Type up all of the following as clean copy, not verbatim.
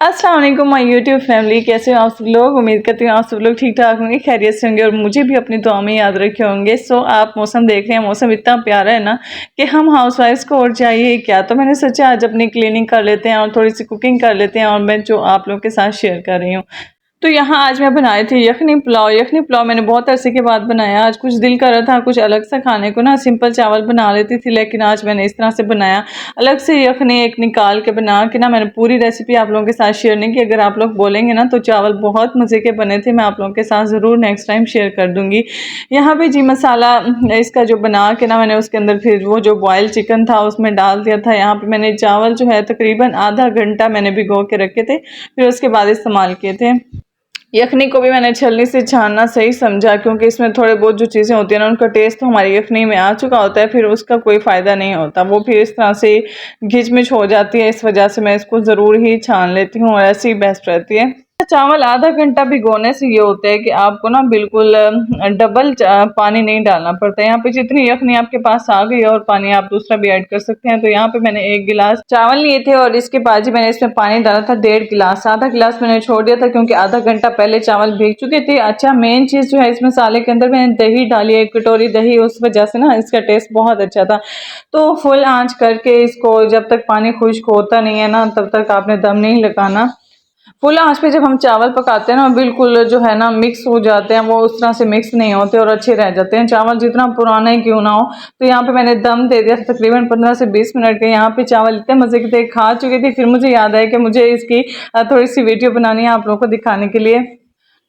अस्सलाम वालेकुम my YouTube family, कैसे हो आप सब लोग। उम्मीद करती हूँ आप सब लोग ठीक ठाक होंगे, खैरियत से होंगे और मुझे भी अपनी दुआ में याद रखे होंगे। सो आप मौसम देख रहे हैं, मौसम इतना प्यारा है ना कि हम हाउस वाइफ्स को और चाहिए क्या। तो मैंने सोचा आज अपनी क्लीनिंग कर लेते हैं और थोड़ी सी कुकिंग कर लेते हैं और मैं जो आप लोगों के साथ शेयर कर रही हूँ। तो यहाँ आज मैं बनाई थी यखनी पुलाव मैंने बहुत अरसे के बाद बनाया। आज कुछ दिल कर रहा था कुछ अलग सा खाने को ना, सिंपल चावल बना लेती थी, लेकिन आज मैंने इस तरह से बनाया। अलग से यखनी एक निकाल के बना के ना, मैंने पूरी रेसिपी आप लोगों के साथ शेयर नहीं की। अगर आप लोग बोलेंगे ना तो चावल बहुत मज़े के बने थे, मैं आप लोगों के साथ ज़रूर नेक्स्ट टाइम शेयर कर दूंगी। यहाँ पे जी मसाला इसका जो बना के ना, मैंने उसके अंदर फिर वो जो बॉयल चिकन था उसमें डाल दिया था। यहाँ पे मैंने चावल जो है तकरीबन आधा घंटा मैंने भिगो के रखे थे, फिर उसके बाद इस्तेमाल किए थे। यखनी को भी मैंने छलनी से छानना सही समझा, क्योंकि इसमें थोड़े बहुत जो चीज़ें होती हैं ना उनका टेस्ट तो हमारी यखनी में आ चुका होता है, फिर उसका कोई फ़ायदा नहीं होता, वो फिर इस तरह से घिचमिच हो जाती है। इस वजह से मैं इसको ज़रूर ही छान लेती हूँ और ऐसी ही बेस्ट रहती है। चावल आधा घंटा भिगोने से ये होता है कि आपको ना बिल्कुल डबल पानी नहीं डालना पड़ता है। यहाँ पे जितनी यखनी आपके पास आ गई और पानी आप दूसरा भी ऐड कर सकते हैं। तो यहाँ पे मैंने 1 गिलास चावल लिए थे और इसके बाद जी मैंने इसमें पानी डाला था 1.5 गिलास। आधा गिलास मैंने छोड़ दिया था क्योंकि आधा घंटा पहले चावल भीग चुके थे। अच्छा, मेन चीज़ जो है इस मसाले के अंदर मैंने दही डाली है, 1 कटोरी दही, उस वजह से ना इसका टेस्ट बहुत अच्छा था। तो फुल आंच करके इसको जब तक पानी खुश्क होता नहीं है ना तब तक आपने दम नहीं लगाना। फुल आंच पे जब हम चावल पकाते हैं ना, बिल्कुल जो है ना मिक्स हो जाते हैं, वो उस तरह से मिक्स नहीं होते और अच्छे रह जाते हैं चावल, जितना पुराना ही क्यों ना हो। तो यहाँ पे मैंने दम दे दिया था तकरीबन 15 से 20 मिनट के। यहाँ पे चावल इतने मजे के थे, खा चुके थे, फिर मुझे याद आया कि मुझे इसकी थोड़ी सी वीडियो बनानी है आप लोगों को दिखाने के लिए।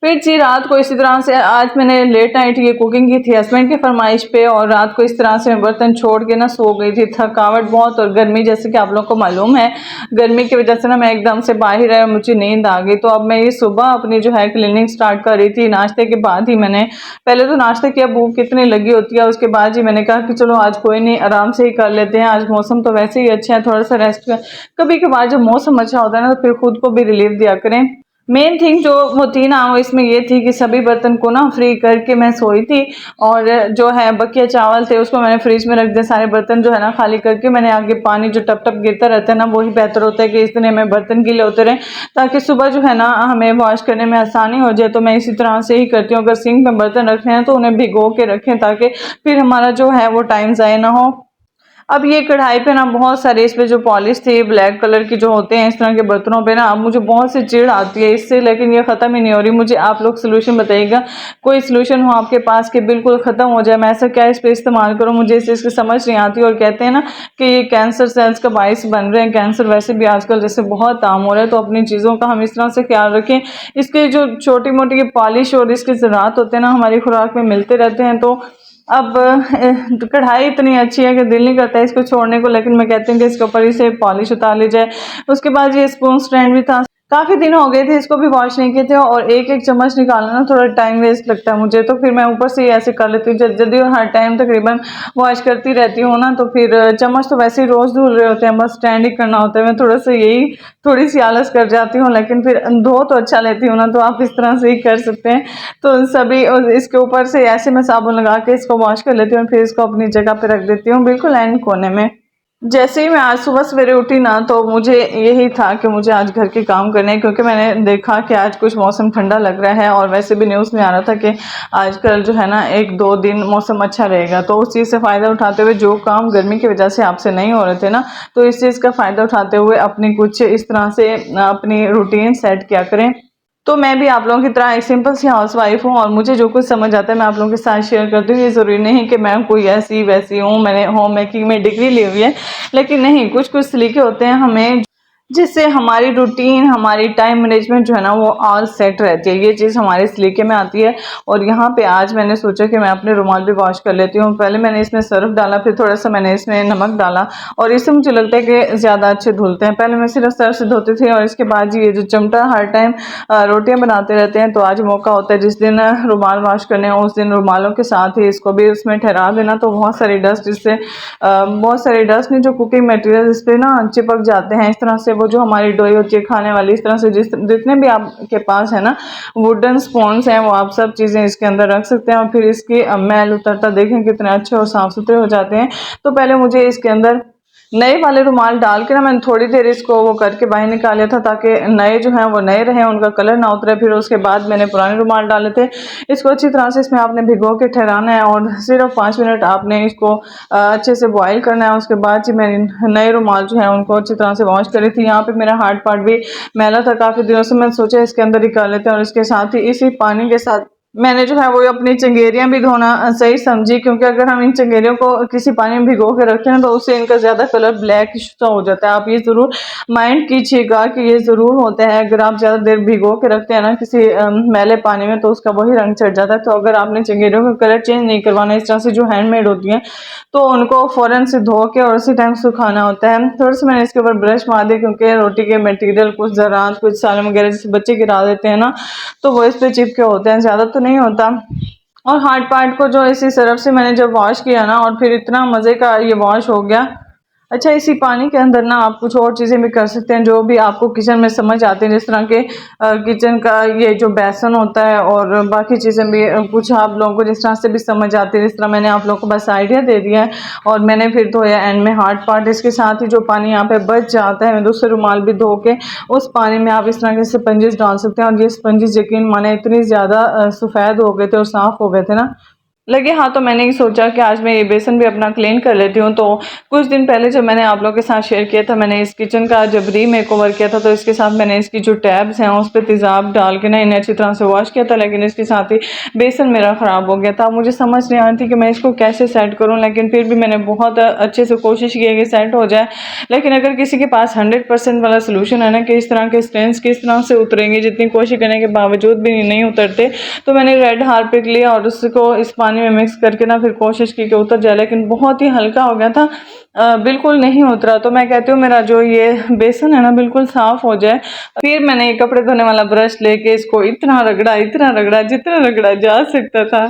फिर जी रात को इसी तरह से आज मैंने लेट नाइट ये कुकिंग की थी हस्बैंड की फरमाइश पे, और रात को इस तरह से मैं बर्तन छोड़ के ना सो गई थी। थकावट बहुत और गर्मी, जैसे कि आप लोगों को मालूम है, गर्मी की वजह से ना मैं एकदम से बाहर आया, मुझे नींद आ गई। तो अब मैं ये सुबह अपनी जो है क्लीनिंग स्टार्ट कर रही थी। नाश्ते के बाद ही मैंने पहले तो नाश्ते किया, भूख कितनी लगी होती है, उसके बाद ही मैंने कहा कि चलो आज कोई नहीं, आराम से ही कर लेते हैं। आज मौसम तो वैसे ही अच्छा है, थोड़ा सा रेस्ट कर, कभी कभार जब मौसम अच्छा होता है ना तो फिर खुद को भी रिलीफ दिया करें। मेन थिंग जो वो थी ना, वो इसमें ये थी कि सभी बर्तन को ना फ्री करके मैं सोई थी, और जो है बकिया चावल थे उसको मैंने फ्रिज में रख दिया। सारे बर्तन जो है ना खाली करके मैंने आगे, पानी जो टप टप गिरता रहता है ना वही बेहतर होता है कि इतने में बर्तन गीले होते रहे, ताकि सुबह जो है ना हमें वॉश करने में आसानी हो जाए। तो मैं इसी तरह से ही करती हूँ। अगर सिंक में बर्तन रखे हैं तो उन्हें भिगो के रखें, ताकि फिर हमारा जो है वो टाइम ज़ाया ना हो। अब ये कढ़ाई पे ना बहुत सारे इस पे जो पॉलिश थी ब्लैक कलर की जो होते हैं इस तरह के बर्तनों पे ना, अब मुझे बहुत सी चिढ़ आती है इससे, लेकिन ये ख़त्म ही नहीं हो रही। मुझे आप लोग सोल्यूशन बताइएगा, कोई सोल्यूशन हो आपके पास कि बिल्कुल ख़त्म हो जाए। मैं ऐसा क्या इस पे इस्तेमाल करूँ, मुझे इस चीज़ की समझ नहीं आती। और कहते हैं ना कि ये कैंसर सेल्स का बाइस बन रहे हैं, कैंसर वैसे भी आजकल जैसे बहुत आम हो रहा है। तो अपनी चीज़ों का हम इस तरह से ख्याल रखें, इसके जो छोटी मोटी पॉलिश और इसके ज़रात होते हैं ना हमारी खुराक में मिलते रहते हैं। तो अब कढ़ाई इतनी अच्छी है कि दिल नहीं करता है इसको छोड़ने को, लेकिन मैं कहती हूँ कि इसके ऊपर ही से पॉलिश उतार ली जाए। उसके बाद ये स्पून स्टैंड भी था, काफ़ी दिन हो गए थे इसको भी वॉश नहीं किए थे, और एक एक चम्मच निकालना ना थोड़ा टाइम वेस्ट लगता है मुझे। तो फिर मैं ऊपर से ही ऐसे कर लेती हूँ जल्दी, और हर टाइम तकरीबन वॉश करती रहती हूँ ना, तो फिर चम्मच तो वैसे ही रोज़ धुल रहे होते हैं, बस स्टैंड ही करना होता है। मैं थोड़ा सा यही थोड़ी सी आलस कर जाती हूँ, लेकिन फिर धो तो अच्छा लेती हूँ ना, तो आप इस तरह से ही कर सकते हैं। तो सभी इसके ऊपर से ऐसे मैं साबुन लगा के इसको वॉश कर लेती हूँ, फिर इसको अपनी जगह पे रख देती हूँ बिल्कुल एंड कोने में। जैसे ही मैं आज सुबह सवेरे उठी ना, तो मुझे यही था कि मुझे आज घर के काम करने हैं, क्योंकि मैंने देखा कि आज कुछ मौसम ठंडा लग रहा है, और वैसे भी न्यूज़ में आ रहा था कि आजकल जो है ना 1-2 दिन मौसम अच्छा रहेगा। तो उस चीज़ से फ़ायदा उठाते हुए, जो काम गर्मी की वजह से आपसे नहीं हो रहे थे ना, तो इस चीज़ का फ़ायदा उठाते हुए अपनी कुछ इस तरह से अपनी रूटीन सेट किया करें। तो मैं भी आप लोगों की तरह एक सिंपल सी हाउस वाइफ हूँ, और मुझे जो कुछ समझ आता है मैं आप लोगों के साथ शेयर करती हूँ। ये ज़रूरी नहीं कि मैं कोई ऐसी वैसी हूँ, मैंने होम मेकिंग में डिग्री ली हुई है, लेकिन नहीं, कुछ कुछ तरीके होते हैं हमें जिससे हमारी रूटीन, हमारी टाइम मैनेजमेंट जो है ना वो ऑल सेट रहती है। ये चीज़ हमारे सलीके में आती है। और यहाँ पे आज मैंने सोचा कि मैं अपने रुमाल भी वॉश कर लेती हूँ। पहले मैंने इसमें सर्फ डाला, फिर थोड़ा सा मैंने इसमें नमक डाला, और इससे मुझे लगता है कि ज़्यादा अच्छे धुलते हैं। पहले मैं सिर्फ सर्फ से धोती थी, और इसके बाद ये जो चिमटा हर टाइम रोटियाँ बनाते रहते हैं, तो आज मौका होता है जिस दिन रुमाल वॉश करने हो उस दिन रुमालों के साथ ही इसको भी उसमें ठहरा देना। तो बहुत सारी डस्ट इससे बहुत सारी डस्ट नहीं, जो कुकिंग मटेरियल इस पर ना चिपक जाते हैं इस तरह से। वो जो हमारी डोई होती है खाने वाली, इस तरह से जितने भी आपके पास है ना वुडन स्पून्स हैं, वो आप सब चीज़ें इसके अंदर रख सकते हैं, और फिर इसकी मैल उतरता देखें कितने अच्छे और साफ़ सुथरे हो जाते हैं। तो पहले मुझे इसके अंदर नए वाले रुमाल डाल के ना मैंने थोड़ी देर इसको वो करके बाहर निकाल लिया था, ताकि नए जो हैं वो नए रहें, उनका कलर ना उतरे। फिर उसके बाद मैंने पुराने रुमाल डाले थे। इसको अच्छी तरह से इसमें आपने भिगो के ठहराना है और सिर्फ 5 मिनट आपने इसको अच्छे से बॉयल करना है। उसके बाद जी मैंने नए रुमाल जो है उनको अच्छी तरह से वॉश करी थी। यहाँ पे मेरा हार्ड पार्ट भी मैला था काफ़ी दिनों से, मैंने सोचा इसके अंदर निकाल लेते हैं। और इसके साथ ही इसी पानी के साथ मैंने जो है वो अपनी चंगेरियां भी धोना सही समझी, क्योंकि अगर हम इन चंगेरियों को किसी पानी में भिगो के रखें ना तो उससे इनका ज़्यादा कलर ब्लैक सा हो जाता है। आप ये ज़रूर माइंड कीजिएगा कि ये ज़रूर होता है, अगर आप ज़्यादा देर भिगो के रखते हैं ना किसी मैले पानी में तो उसका वही रंग चढ़ जाता है। तो अगर आपने चंगेरियों का कलर चेंज नहीं करवाना, इस तरह से जो हैंडमेड होती हैं, तो उनको फ़ौरन से धो के और उसी टाइम सुखाना होता है। थोड़ा सा मैंने इसके ऊपर ब्रश मार दिया, क्योंकि रोटी के मटेरियल कुछ ज़रात कुछ सालन वगैरह जैसे बच्चे गिरा देते हैं ना, तो वो इस पे चिपके होते हैं, ज़्यादा तो नहीं होता। और हार्ड पार्ट को जो इसी सरफ से मैंने जब वॉश किया ना, और फिर इतना मज़े का ये वॉश हो गया। अच्छा, इसी पानी के अंदर ना आप कुछ और चीज़ें भी कर सकते हैं जो भी आपको किचन में समझ आती हैं, जिस तरह के किचन का ये जो बेसन होता है और बाकी चीज़ें भी कुछ आप लोगों को जिस तरह से भी समझ आती है, जिस तरह मैंने आप लोगों को बस आइडिया दे दिया है। और मैंने फिर धोया एंड में हार्ड पार्ट। इसके साथ ही जो पानी यहाँ पे बच जाता है, मैं दूसरे रुमाल भी धो के उस पानी में आप इस तरह के स्पंजेस डाल सकते हैं। और ये स्पंजेस यकीन माने इतनी ज़्यादा सफ़ेद हो गए थे और साफ़ हो गए थे ना, लगे हाँ। तो मैंने ये सोचा कि आज मैं ये बेसन भी अपना क्लीन कर लेती हूँ। तो कुछ दिन पहले जब मैंने आप लोगों के साथ शेयर किया था, मैंने इस किचन का जब रीमेक ओवर किया था, तो इसके साथ मैंने इसकी जो टैब्स हैं उस पर तेज़ाब डाल के ना इन्हें अच्छी तरह से वॉश किया था। लेकिन इसके साथ ही बेसन मेरा ख़राब हो गया था। मुझे समझ नहीं आ रही थी कि मैं इसको कैसे सेट करूँ, लेकिन फिर भी मैंने बहुत अच्छे से कोशिश की है कि सेट हो जाए। लेकिन अगर किसी के पास 100% वाला सोल्यूशन है ना कि इस तरह के स्टेन्स किस तरह से उतरेंगे, जितनी कोशिश करने के बावजूद भी नहीं उतरते, तो मैंने रेड हार्पिक लिया और उसको इस पानी में मिक्स करके ना फिर कोशिश की कि उतर जाए, लेकिन बहुत ही हल्का हो गया था, बिल्कुल नहीं उतरा। तो मैं कहती हूँ मेरा जो ये बेसन है ना बिल्कुल साफ हो जाए। फिर मैंने कपड़े धोने वाला ब्रश लेके इसको इतना रगड़ा जितना रगड़ा जा सकता था,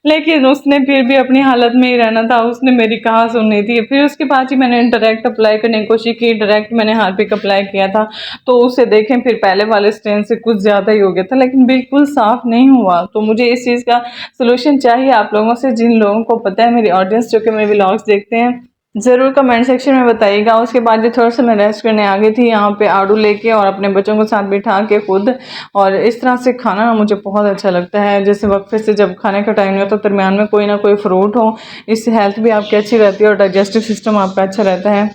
लेकिन उसने फिर भी अपनी हालत में ही रहना था, उसने मेरी कहाँ सुननी थी। फिर उसके बाद ही मैंने डायरेक्ट अप्लाई करने की कोशिश की, डायरेक्ट मैंने हार्पिक अप्लाई किया था, तो उसे देखें फिर पहले वाले स्टेन से कुछ ज़्यादा ही हो गया था, लेकिन बिल्कुल साफ़ नहीं हुआ। तो मुझे इस चीज़ का सोल्यूशन चाहिए आप लोगों से, जिन लोगों को पता है, मेरी ऑडियंस जो कि मेरे व्लॉग्स देखते हैं, ज़रूर कमेंट सेक्शन में बताइएगा। उसके बाद जो थोड़ा सा मैं रेस्ट करने आ गई थी यहाँ पे आड़ू लेके और अपने बच्चों को साथ बिठा के खुद। और इस तरह से खाना ना मुझे बहुत अच्छा लगता है, जैसे वक्फे से जब खाने का टाइम नहीं हो तो दरमियान में कोई ना कोई फ्रूट हो, इससे हेल्थ भी आपकी अच्छी रहती है और डाइजेस्टिव सिस्टम आपका अच्छा रहता है।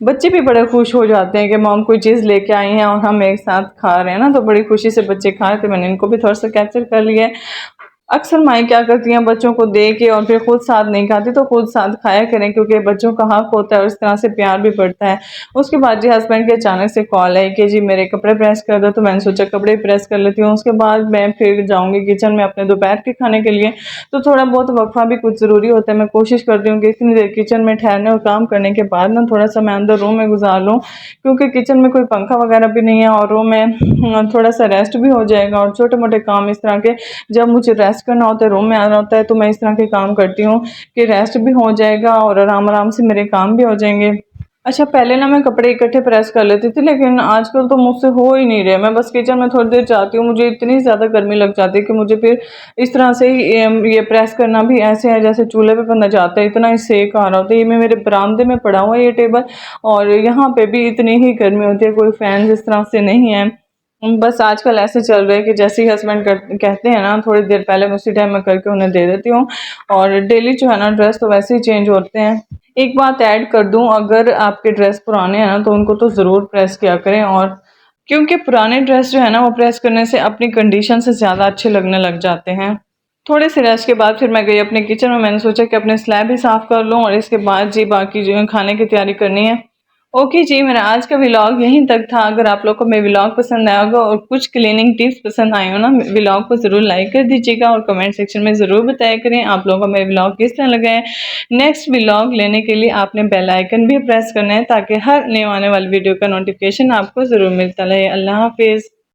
बच्चे भी बड़े खुश हो जाते हैं कि मॉम कोई चीज़ लेके आई हैं और हम एक साथ खा रहे हैं ना, तो बड़ी खुशी से बच्चे खा रहे थे। मैंने इनको भी थोड़ा सा कैप्चर कर लिया है। अक्सर माएँ क्या करती हैं, बच्चों को दे के और फिर खुद साथ नहीं खाती, तो खुद साथ खाया करें, क्योंकि बच्चों का हक होता है और इस तरह से प्यार भी बढ़ता है। उसके बाद जी हस्बैंड के अचानक से कॉल आई कि जी मेरे कपड़े प्रेस कर दो, तो मैंने सोचा कपड़े प्रेस कर लेती हूँ। उसके बाद मैं फिर जाऊँगी किचन में अपने दोपहर के खाने के लिए। तो थोड़ा बहुत वक्फा भी कुछ ज़रूरी होता है। मैं कोशिश करती हूँ कि इतनी देर किचन में ठहरने और काम करने के बाद ना थोड़ा सा मैं अंदर रूम में गुजार लूँ, क्योंकि किचन में कोई पंखा वगैरह भी नहीं है और रूम में थोड़ा सा रेस्ट भी हो जाएगा। और छोटे मोटे काम इस तरह के जब मुझे रेस्ट करना होता है, रूम में आना होता है, तो मैं इस तरह के काम करती हूँ कि रेस्ट भी हो जाएगा और आराम आराम से मेरे काम भी हो जाएंगे। अच्छा, पहले ना मैं कपड़े इकट्ठे प्रेस कर लेती थी, लेकिन आजकल तो मुझसे हो ही नहीं रहे। मैं बस किचन में थोड़ी देर जाती हूँ, मुझे इतनी ज़्यादा गर्मी लग जाती है कि मुझे फिर इस तरह से ही ये प्रेस करना भी ऐसे है जैसे चूल्हे पे बंदा जाता है, इतना ही सेक आ रहा होता है। ये मेरे बरामदे में पड़ा हुआ है ये टेबल, और यहाँ पे भी इतनी ही गर्मी होती है, कोई फैन जिस तरह से नहीं है। बस आजकल ऐसे चल रहा है कि जैसे ही हस्बैंड कहते हैं ना थोड़ी देर पहले मैं उसी टाइम में करके उन्हें दे देती हूँ। और डेली जो है ना ड्रेस तो वैसे ही चेंज होते हैं। एक बात ऐड कर दूं, अगर आपके ड्रेस पुराने हैं ना तो उनको तो ज़रूर प्रेस किया करें, और क्योंकि पुराने ड्रेस जो है ना वो प्रेस करने से अपनी कंडीशन से ज़्यादा अच्छे लगने लग जाते हैं। थोड़े से रेस्ट के बाद फिर मैं गई अपने किचन में। मैंने सोचा कि अपने स्लैब भी साफ़ कर लूँ और इसके बाद जी बाकी जो है खाने की तैयारी करनी है। ओके जी, मेरा आज का व्लॉग यहीं तक था। अगर आप लोग को मेरा व्लॉग पसंद आया होगा और कुछ क्लीनिंग टिप्स पसंद आए हो ना, व्लॉग को ज़रूर लाइक कर दीजिएगा और कमेंट सेक्शन में ज़रूर बताया करें आप लोगों को मेरा व्लॉग किस तरह लगा है। नेक्स्ट व्लॉग लेने के लिए आपने बेल आइकन भी प्रेस करना है, ताकि हर नए आने वाली वीडियो का नोटिफिकेशन आपको ज़रूर मिलता रहे। अल्लाह हाफिज़।